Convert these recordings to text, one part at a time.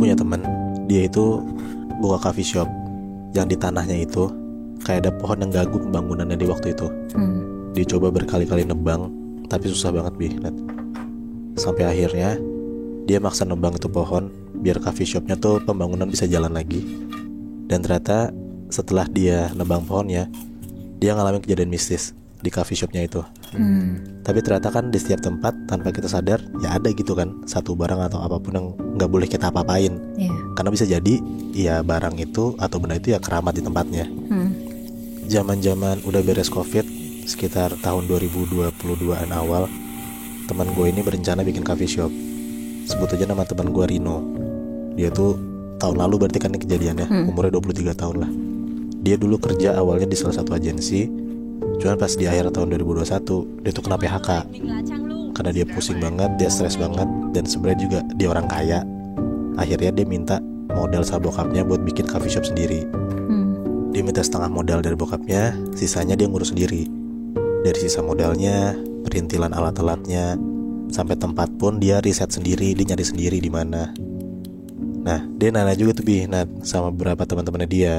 punya temen, dia itu buka coffee shop yang di tanahnya itu kayak ada pohon yang ganggu pembangunannya di waktu itu. Dia coba berkali-kali nebang, tapi susah banget Nat. Sampai akhirnya dia maksa nebang itu pohon biar coffee shopnya tuh pembangunan bisa jalan lagi. Dan ternyata setelah dia nebang pohonnya, dia ngalamin kejadian mistis di coffee shopnya itu. Tapi ternyata kan di setiap tempat tanpa kita sadar ya ada gitu kan satu barang atau apapun yang nggak boleh kita apa-apain. Karena bisa jadi ya barang itu atau benda itu ya keramat di tempatnya. Zaman-zaman udah beres covid, sekitar tahun 2022an awal, teman gue ini berencana bikin coffee shop. Sebut aja nama teman gue Rino. Dia tuh tahun lalu berarti kan ini kejadiannya, umurnya 23 tahun lah. Dia dulu kerja awalnya di salah satu agensi, cuman pas di akhir tahun 2021 dia tuh kena PHK karena dia pusing banget, dia stres banget, dan sebenarnya juga dia orang kaya. Akhirnya dia minta modal sama bokapnya buat bikin coffee shop sendiri. Dia minta setengah modal dari bokapnya, sisanya dia ngurus sendiri. Dari sisa modalnya, perintilan alat-alatnya, sampai tempat pun dia riset sendiri, dia nyari sendiri di mana. Nah, dia nanya juga tuh Nat, sama beberapa teman-temannya dia,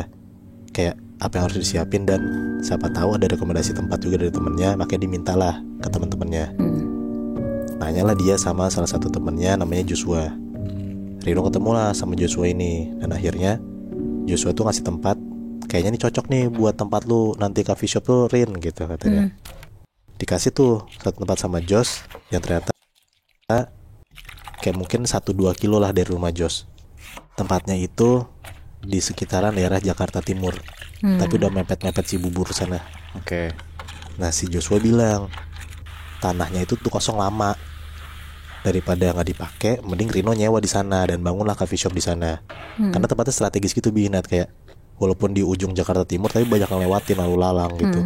kayak apa yang harus disiapin, dan siapa tahu ada rekomendasi tempat juga dari temennya, makanya dimintalah ke teman-temannya. Nanyalah dia sama salah satu temennya namanya Joshua. Rino ketemu lah sama Joshua ini, dan akhirnya Joshua tuh ngasih tempat, kayaknya nih cocok nih buat tempat lu nanti coffee shop tuh Rin gitu katanya. Dikasih tuh satu tempat sama Josh yang ternyata kayak mungkin 1-2 kilo lah dari rumah Josh. Tempatnya itu di sekitaran daerah Jakarta Timur, tapi udah mepet-mepet Cibubur sana. Nah si Joshua bilang tanahnya itu tuh kosong lama, daripada nggak dipakai, mending Rino nyewa di sana dan bangunlah coffee shop di sana. Karena tempatnya strategis gitu Nat, kayak walaupun di ujung Jakarta Timur tapi banyak yang lewatin lalu lalang gitu.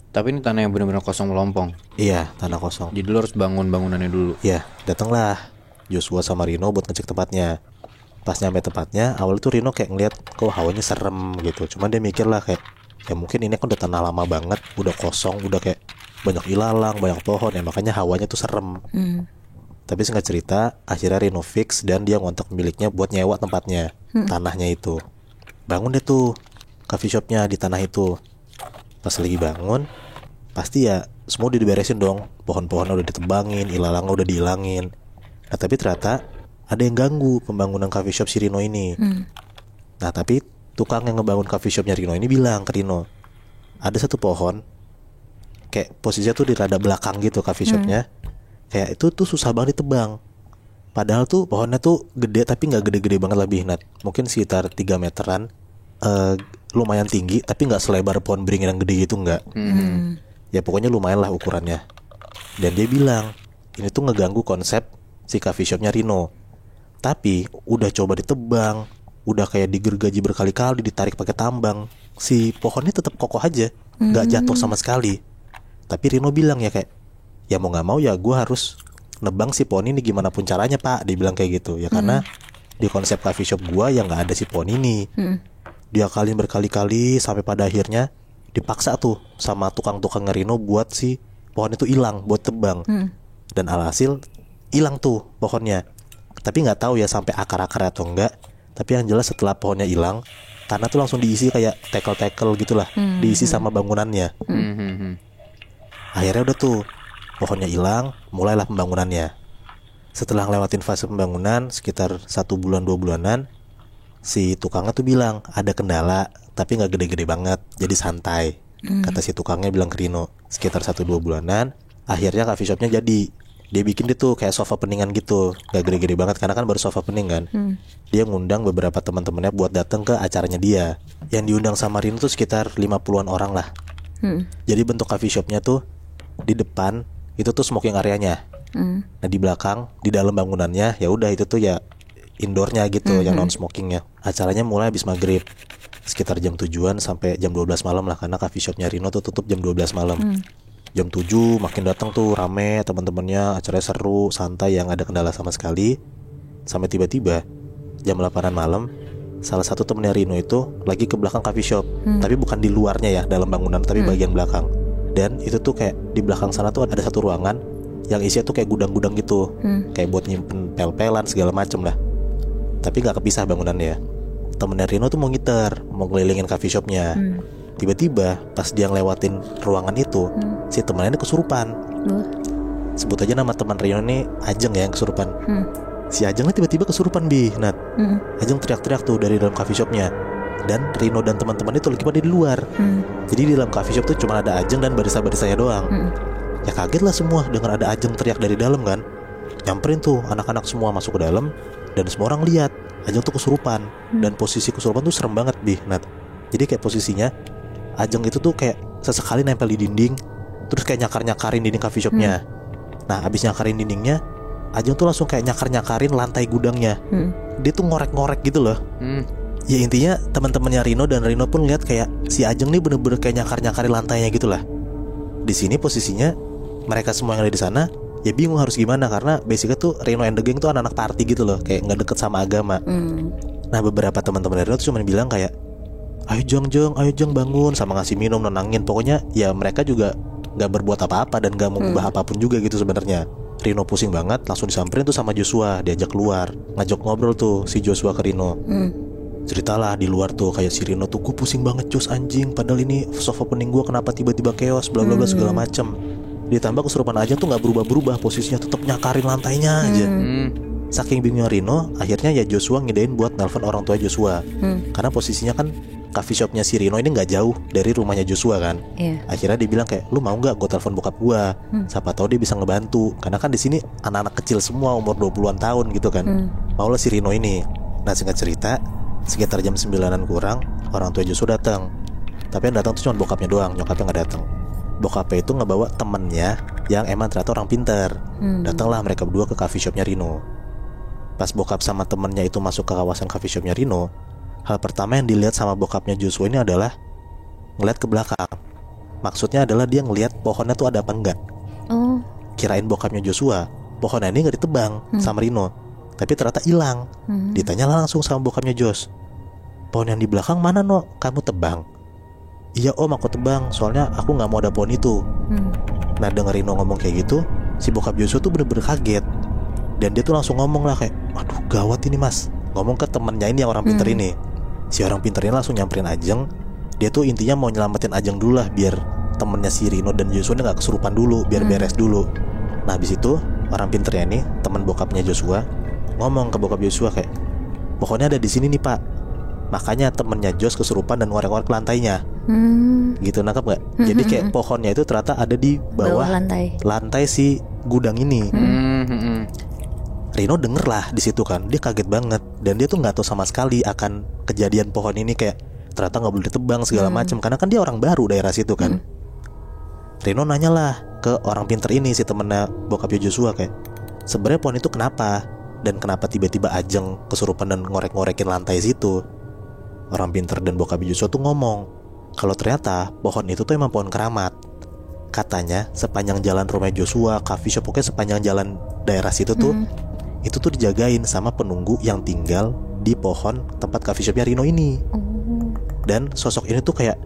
Tapi ini tanah yang benar-benar kosong melompong. Iya, tanah kosong. Jadi lo harus bangun bangunannya dulu. Iya, datanglah Joshua sama Rino buat ngecek tempatnya. Pas nyampe tempatnya, awal itu Rino kayak ngeliat kok hawanya serem gitu. Cuman dia mikir lah kayak ya mungkin ini kan udah tanah lama banget, udah kosong, udah kayak banyak ilalang, banyak pohon ya, makanya hawanya tuh serem. Tapi singkat cerita, akhirnya Rino fix dan dia ngontak miliknya buat nyewa tempatnya, tanahnya itu. Bangun deh tuh coffee shopnya di tanah itu. Pas lagi bangun, pasti ya semua udah diberesin dong, pohon-pohonnya udah ditebangin, ilalangnya udah dihilangin. Nah tapi ternyata ada yang ganggu pembangunan coffee shop si Rino ini. Nah tapi tukang yang ngebangun coffee shopnya Rino ini bilang ke Rino, ada satu pohon kayak posisinya tuh di rada belakang gitu coffee shopnya, kayak itu tuh susah banget ditebang. Padahal tuh pohonnya tuh gede tapi gak gede-gede banget lebih Nat, mungkin sekitar 3 meteran, lumayan tinggi tapi gak selebar pohon beringin yang gede gitu, enggak. Ya pokoknya lumayan lah ukurannya. Dan dia bilang ini tuh ngeganggu konsep si coffee shopnya Rino. Tapi udah coba ditebang, udah kayak digergaji berkali-kali, ditarik pakai tambang, si pohonnya tetap kokoh aja, gak jatuh sama sekali. Tapi Rino bilang ya kayak ya mau gak mau ya gue harus nebang si pohon ini gimana pun caranya pak. Dia bilang kayak gitu ya, karena di konsep coffee shop gue yang gak ada si pohon ini. Dia kalian berkali-kali sampai pada akhirnya dipaksa tuh sama tukang-tukang Rino buat si pohon itu hilang buat tebang. Dan alhasil hilang tuh pohonnya. Tapi nggak tahu ya sampai akar-akar atau enggak. Tapi yang jelas setelah pohonnya hilang, tanah tuh langsung diisi kayak tekel-tekel gitulah, diisi sama bangunannya. Akhirnya udah tuh pohonnya hilang, mulailah pembangunannya. Setelah ngelewatin fase pembangunan sekitar 1 bulan 2 bulanan, si tukangnya tuh bilang ada kendala, tapi nggak gede-gede banget, jadi santai. Kata si tukangnya bilang ke Rino, sekitar 1-2 bulanan, akhirnya coffee shopnya jadi. Dia bikin dia tuh kayak sofa peningan gitu, gak gede-gede banget karena kan baru sofa pening kan. Dia ngundang beberapa teman-temannya buat datang ke acaranya dia. Yang diundang sama Rino tuh sekitar 50-an orang lah. Jadi bentuk coffee shopnya tuh di depan itu tuh smoking areanya. Nah di belakang, di dalam bangunannya ya udah itu tuh ya indoornya gitu, yang non smokingnya. Acaranya mulai habis maghrib, sekitar jam 7-an sampai jam 12 malam lah, karena coffee shopnya Rino tuh tutup jam 12 malam. Jam 7 makin datang tuh rame teman-temannya, acaranya seru, santai, yang ada kendala sama sekali. Sampai tiba-tiba jam 8-an malam, salah satu temennya Rino itu lagi ke belakang coffee shop, tapi bukan di luarnya ya, dalam bangunan, tapi bagian belakang. Dan itu tuh kayak di belakang sana tuh ada satu ruangan yang isinya tuh kayak gudang-gudang gitu, kayak buat nyimpen pel-pelan segala macem lah. tapi gak kepisah bangunannya. Temennya Rino tuh mau ngiter, mau ngelilingin coffee shopnya. Tiba-tiba pas dia ngelewatin ruangan itu, si temennya ini kesurupan. Sebut aja nama teman Rino ini Ajeng ya yang kesurupan. Si Ajeng ini tiba-tiba kesurupan Bi, Nat. Ajeng teriak-teriak tuh dari dalam coffee shopnya. Dan Rino dan teman-teman itu lagi pada di luar. Jadi di dalam coffee shop tuh cuma ada Ajeng dan barista-baristanya doang. Ya kaget lah semua dengar ada Ajeng teriak dari dalam kan. Nyamperin tuh anak-anak semua masuk ke dalam. Dan semua orang lihat Ajeng tuh kesurupan. Dan posisi kesurupan tuh serem banget Bi, Nat. Jadi kayak posisinya Ajeng itu tuh kayak sesekali nempel di dinding, terus kayak nyakar-nyakarin dinding coffee shopnya. Nah abis nyakarin dindingnya, Ajeng tuh langsung kayak nyakar-nyakarin lantai gudangnya. Dia tuh ngorek-ngorek gitu loh. Ya intinya teman-temannya Rino dan Rino pun lihat kayak si Ajeng nih bener-bener kayak nyakar-nyakarin lantainya gitu lah. Di sini posisinya mereka semua yang ada di sana ya bingung harus gimana, karena basicnya tuh Rino and the Gang tuh anak-anak party gitu loh, kayak nggak deket sama agama. Nah beberapa teman-teman Rino tuh cuma bilang kayak, ayo Jeng bangun, sama ngasih minum, nenangin. Pokoknya ya mereka juga gak berbuat apa-apa dan gak mengubah apapun juga gitu sebenarnya. Rino pusing banget, langsung disamperin tuh sama Joshua, diajak keluar, ngajak ngobrol tuh si Joshua ke Rino. Ceritalah di luar tuh kayak si Rino tuh, gue pusing banget Jos anjing, padahal ini soft opening gue kenapa tiba-tiba chaos, bla bla bla segala macem. Ditambah kesurupan Ajeng tuh gak berubah-berubah, posisinya tetap nyakarin lantainya aja. Saking bingungnya Rino, akhirnya ya Joshua ngidein buat nelpon orang tua Joshua. Karena posisinya kan coffee shopnya si Rino ini gak jauh dari rumahnya Joshua kan. Akhirnya dia bilang kayak, lu mau gak gue telepon bokap gue, siapa tahu dia bisa ngebantu. Karena kan di sini anak-anak kecil semua umur 20-an tahun gitu kan. Maulah si Rino ini. Nah singkat cerita, sekitar jam 9-an kurang, orang tua Joshua datang. Tapi yang datang tuh cuma bokapnya doang, nyokapnya gak datang. Bokapnya itu ngebawa temennya yang emang ternyata orang pinter. Datanglah mereka berdua ke coffee shopnya Rino. Pas bokap sama temennya itu masuk ke kawasan coffee shopnya Rino, hal pertama yang dilihat sama bokapnya Joshua ini adalah ngeliat ke belakang. Maksudnya adalah dia ngeliat pohonnya tuh ada apa enggak. Kirain bokapnya Joshua pohonnya ini gak ditebang sama Rino, tapi ternyata hilang. Ditanya langsung sama bokapnya Jos, pohon yang di belakang mana no? Kamu tebang? Iya om aku tebang, soalnya aku gak mau ada pohon itu. Nah denger Rino ngomong kayak gitu, si bokap Joshua tuh bener-bener kaget. Dan dia tuh langsung ngomong lah kayak, aduh gawat ini mas. Ngomong ke temennya ini yang orang pinter ini. Si orang pinter ini langsung nyamperin Ajeng. Dia tuh intinya mau nyelamatin Ajeng dulu lah, biar temennya si Rino dan Joshua ini gak kesurupan dulu, biar beres dulu. Nah habis itu orang pinternya ini, teman bokapnya Joshua, ngomong ke bokap Joshua kayak, pokoknya ada di sini nih pak. Makanya temennya Josh kesurupan dan ngorek-ngorek lantainya. Gitu, nangkep gak? Jadi kayak pohonnya itu ternyata ada di bawah lantai si gudang ini. Rino denger lah di situ kan, dia kaget banget dan dia tuh nggak tahu sama sekali akan kejadian pohon ini kayak ternyata nggak boleh ditebang segala macam, karena kan dia orang baru daerah situ kan. Rino nanya lah ke orang pinter ini, si temennya bokapnya Joshua kayak, sebenarnya pohon itu kenapa dan kenapa tiba-tiba Ajeng kesurupan dan ngorek-ngorekin lantai situ. Orang pinter dan bokapnya Joshua tuh ngomong kalau ternyata pohon itu tuh emang pohon keramat. Katanya sepanjang jalan rumah Joshua, coffee shop, pokoknya sepanjang jalan daerah situ tuh itu tuh dijagain sama penunggu yang tinggal di pohon tempat coffee shopnya Rino ini. Dan sosok ini tuh kayak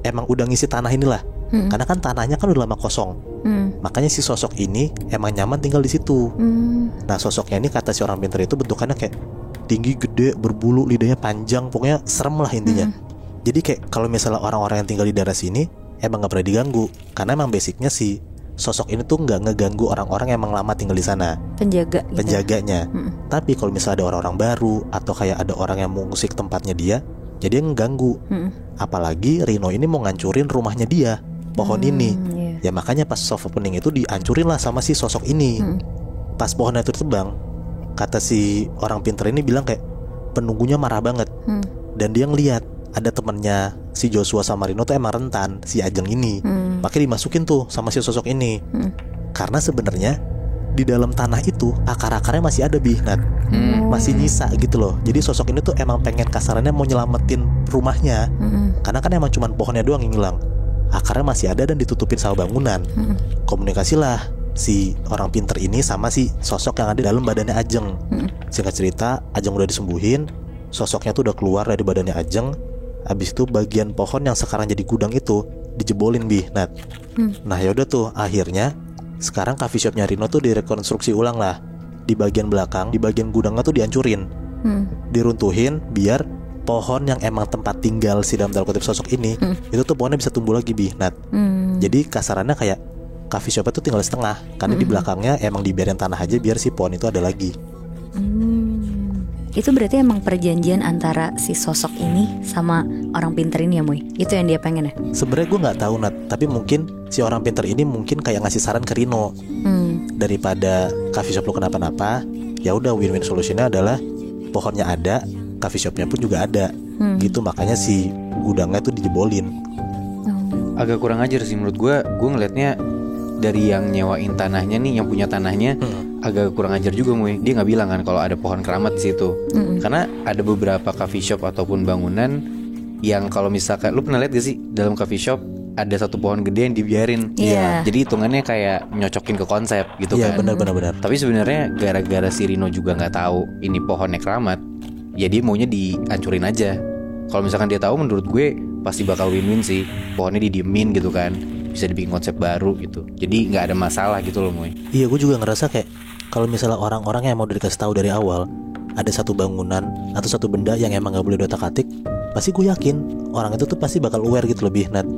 emang udah ngisi tanah inilah. Karena kan tanahnya kan udah lama kosong. Makanya si sosok ini emang nyaman tinggal di situ. Nah sosoknya ini kata si orang pintar itu bentukannya kayak tinggi, gede, berbulu, lidahnya panjang, pokoknya serem lah intinya. Jadi kayak kalau misalnya orang-orang yang tinggal di daerah sini emang gak pernah diganggu, karena emang basicnya si sosok ini tuh nggak ngeganggu orang-orang yang emang lama tinggal di sana, penjaganya. Tapi kalau misalnya ada orang-orang baru atau kayak ada orang yang mau ngusik tempatnya dia, jadi ngeganggu. Apalagi Rino ini mau ngancurin rumahnya dia, pohon ini. Ya makanya pas soft opening itu dihancurin lah sama si sosok ini. Pas pohonnya itu ditebang, kata si orang pinter ini bilang kayak penunggunya marah banget. Dan dia ngeliat ada temennya si Joshua sama Rino tuh emang rentan, si Ajeng ini. Makanya dimasukin tuh sama si sosok ini. Karena sebenarnya di dalam tanah itu akar-akarnya masih ada Nat. Masih nyisa gitu loh. Jadi sosok ini tuh emang pengen kasarannya mau nyelamatin rumahnya. Karena kan emang cuman pohonnya doang yang hilang, akarnya masih ada dan ditutupin sama bangunan. Komunikasilah si orang pinter ini sama si sosok yang ada dalam badannya Ajeng. Singkat cerita, Ajeng udah disembuhin, sosoknya tuh udah keluar dari badannya Ajeng. Abis itu bagian pohon yang sekarang jadi gudang itu dijebolin Nat. Nah yaudah tuh akhirnya sekarang coffee shopnya Rino tuh direkonstruksi ulang lah. Di bagian belakang, di bagian gudangnya tuh dihancurin. diruntuhin biar pohon yang emang tempat tinggal si dalam tanda kutip sosok ini itu tuh pohonnya bisa tumbuh lagi, Bi, Nat. Jadi kasarannya kayak coffee shop itu tinggal setengah karena di belakangnya emang dibiarin tanah aja biar si pohon itu ada lagi. Itu berarti emang perjanjian antara si sosok ini sama orang pinter ini ya, Moy? Itu yang dia pengen ya? Sebenarnya gue nggak tahu, Nat, tapi mungkin si orang pinter ini mungkin kayak ngasih saran ke Rino. Daripada coffee shop lo kenapa-napa, ya udah win-win solutionnya adalah pohonnya ada, coffee shopnya pun juga ada. Gitu, makanya si gudangnya tuh dijebolin. Agak kurang ajar sih menurut gue ngelihatnya dari yang nyewain tanahnya nih, yang punya tanahnya agak kurang ajar juga, Moy. Dia nggak bilang kan kalau ada pohon keramat di situ. Karena ada beberapa coffee shop ataupun bangunan yang kalau misalkan lu pernah lihat gak sih dalam coffee shop ada satu pohon gede yang dibiarin. Jadi hitungannya kayak nyocokin ke konsep gitu kan. Iya, benar. Tapi sebenarnya gara-gara si Rino juga nggak tahu ini pohonnya keramat, ya dia maunya dihancurin aja. Kalau misalkan dia tahu, menurut gue pasti bakal win-win sih. Pohonnya didiemin gitu kan, bisa dibikin konsep baru gitu. Jadi nggak ada masalah gitu loh, Moy. Iya, gue juga ngerasa kayak kalau misalnya orang-orang yang mau dikasih tahu dari awal ada satu bangunan atau satu benda yang emang nggak boleh diotak-atik, pasti gue yakin orang itu tuh pasti bakal aware gitu lebih, Nat.